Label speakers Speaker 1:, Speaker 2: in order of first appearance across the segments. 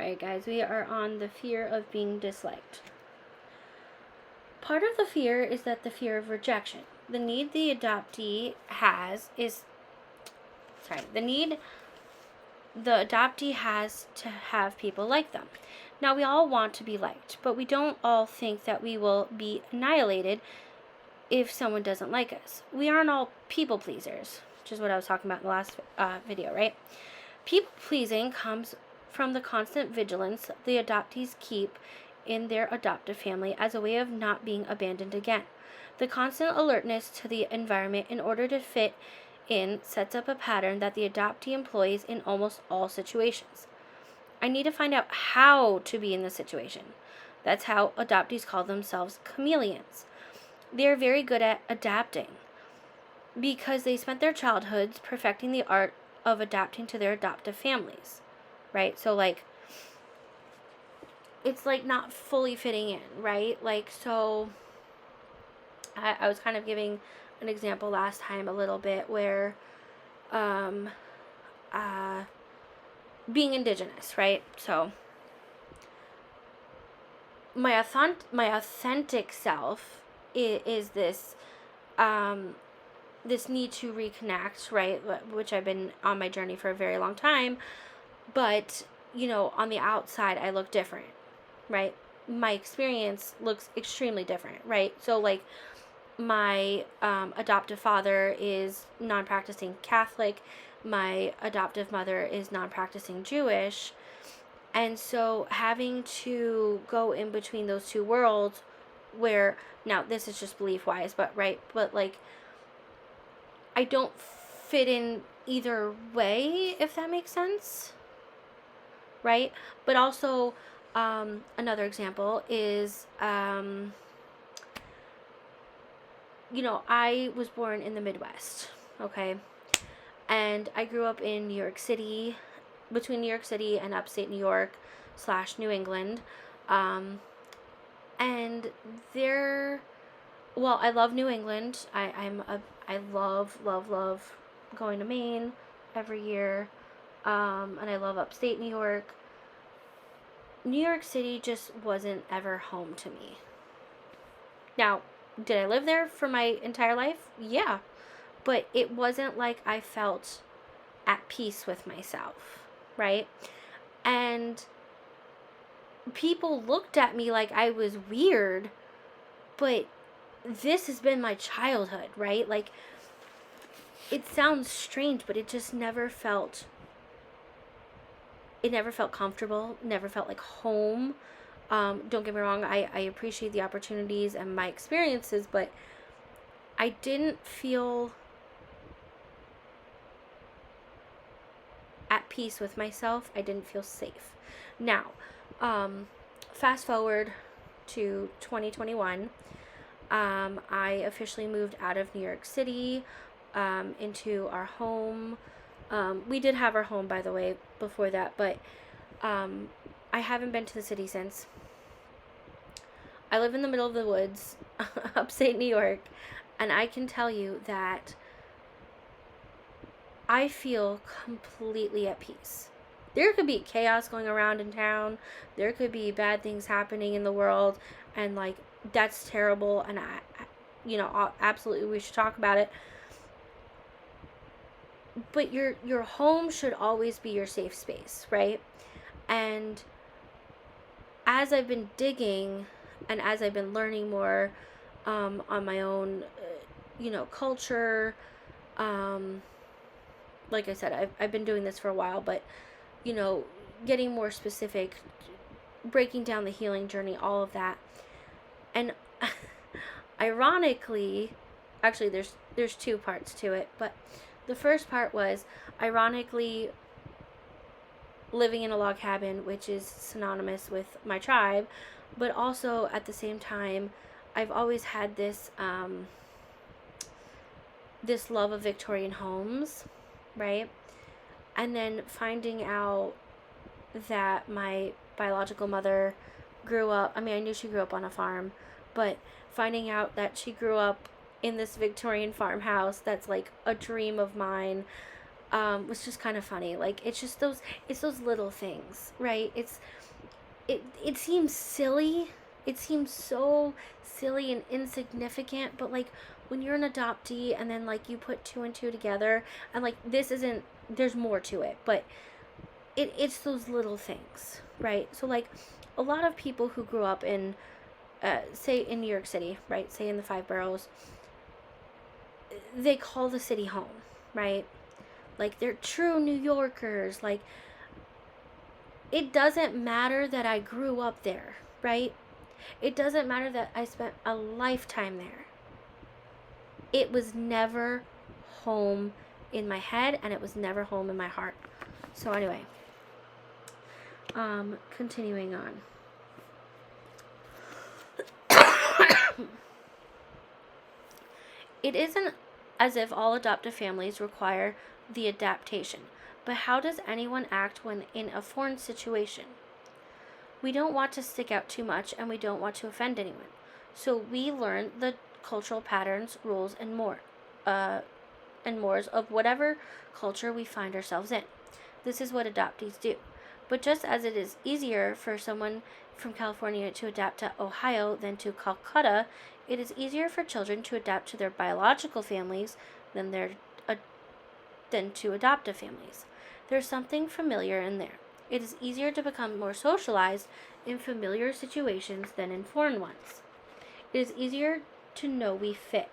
Speaker 1: Alright, guys, we are on the fear of being disliked. Part of the fear is that the fear of rejection. The need the adoptee has to have people like them. Now, we all want to be liked, but we don't all think that we will be annihilated if someone doesn't like us. We aren't all people pleasers, which is what I was talking about in the last video, right? People pleasing comes from the constant vigilance the adoptees keep in their adoptive family as a way of not being abandoned again. The constant alertness to the environment in order to fit in sets up a pattern that the adoptee employs in almost all situations. I need to find out how to be in the situation. That's how adoptees call themselves chameleons. They are very good at adapting because they spent their childhoods perfecting the art of adapting to their adoptive families, right? So, it's not fully fitting in, right? So I was kind of giving an example last time a little bit where being indigenous, right? So my authentic self is this this need to reconnect, right? Which I've been on my journey for a very long time. But, on the outside, I look different, right? My experience looks extremely different, right? So, my adoptive father is non-practicing Catholic. My adoptive mother is non-practicing Jewish. And so having to go in between those two worlds where, now this is just belief-wise, but I don't fit in either way, if that makes sense, right? But also, another example is, I was born in the Midwest, okay? And I grew up in New York City, between New York City and upstate New York / New England. And I love New England. I love going to Maine every year. And I love upstate New York. New York City just wasn't ever home to me. Now, did I live there for my entire life? Yeah. But it wasn't like I felt at peace with myself, right? And people looked at me like I was weird, but this has been my childhood, right? It sounds strange, but it just never felt comfortable, never felt like home. Don't get me wrong, I appreciate the opportunities and my experiences, but I didn't feel at peace with myself. I didn't feel safe. Now, fast forward to 2021, I officially moved out of New York City into our home. We did have our home, by the way, before that, but I haven't been to the city since. I live in the middle of the woods, upstate New York, and I can tell you that I feel completely at peace. There could be chaos going around in town. There could be bad things happening in the world, and that's terrible, and absolutely we should talk about it. But your home should always be your safe space, right? And as I've been digging and as I've been learning more on my own, culture, like I said, I've been doing this for a while, but, getting more specific, breaking down the healing journey, all of that. And ironically, actually there's two parts to it, but the first part was, ironically, living in a log cabin, which is synonymous with my tribe, but also at the same time, I've always had this this love of Victorian homes, right? And then finding out that my biological mother grew up, I knew she grew up on a farm, but finding out that she grew up in this Victorian farmhouse that's like a dream of mine, was just kind of funny. Like, it's just those little things, right? It seems silly. It seems so silly and insignificant, but like when you're an adoptee and then like you put two and two together and like there's more to it, but it's those little things, right? So like a lot of people who grew up in say in New York City, right? Say in the five boroughs, they call the city home, right? Like they're true New Yorkers. Like it doesn't matter that I grew up there, right? It doesn't matter that I spent a lifetime there. It was never home in my head, and it was never home in my heart. So anyway, continuing on. It isn't as if all adoptive families require the adaptation, but how does anyone act when in a foreign situation? We don't want to stick out too much, and we don't want to offend anyone. So we learn the cultural patterns, rules, and mores of whatever culture we find ourselves in. This is what adoptees do. But just as it is easier for someone from California to adapt to Ohio than to Calcutta, it is easier for children to adapt to their biological families than to adoptive families. There's something familiar in there. It is easier to become more socialized in familiar situations than in foreign ones. It is easier to know we fit.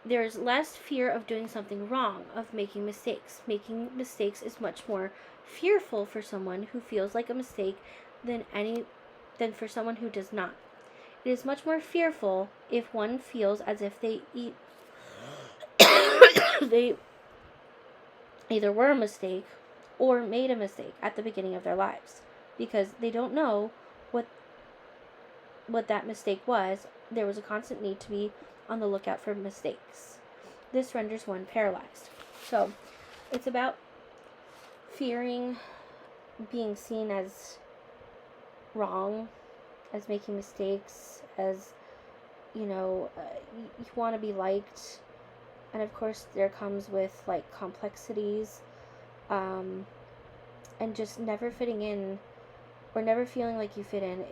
Speaker 1: There is less fear of doing something wrong, of making mistakes. Making mistakes is much more fearful for someone who feels like a mistake than for someone who does not. It is much more fearful if one feels as if they either were a mistake or made a mistake at the beginning of their lives, because they don't know what that mistake was. There was a constant need to be on the lookout for mistakes. This renders one paralyzed. So it's about fearing being seen as wrong, as making mistakes, as you want to be liked, and of course there comes with like complexities, and just never fitting in or never feeling like you fit in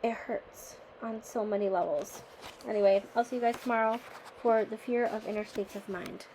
Speaker 1: it hurts on so many levels. Anyway, I'll see you guys tomorrow for the fear of inner states of mind.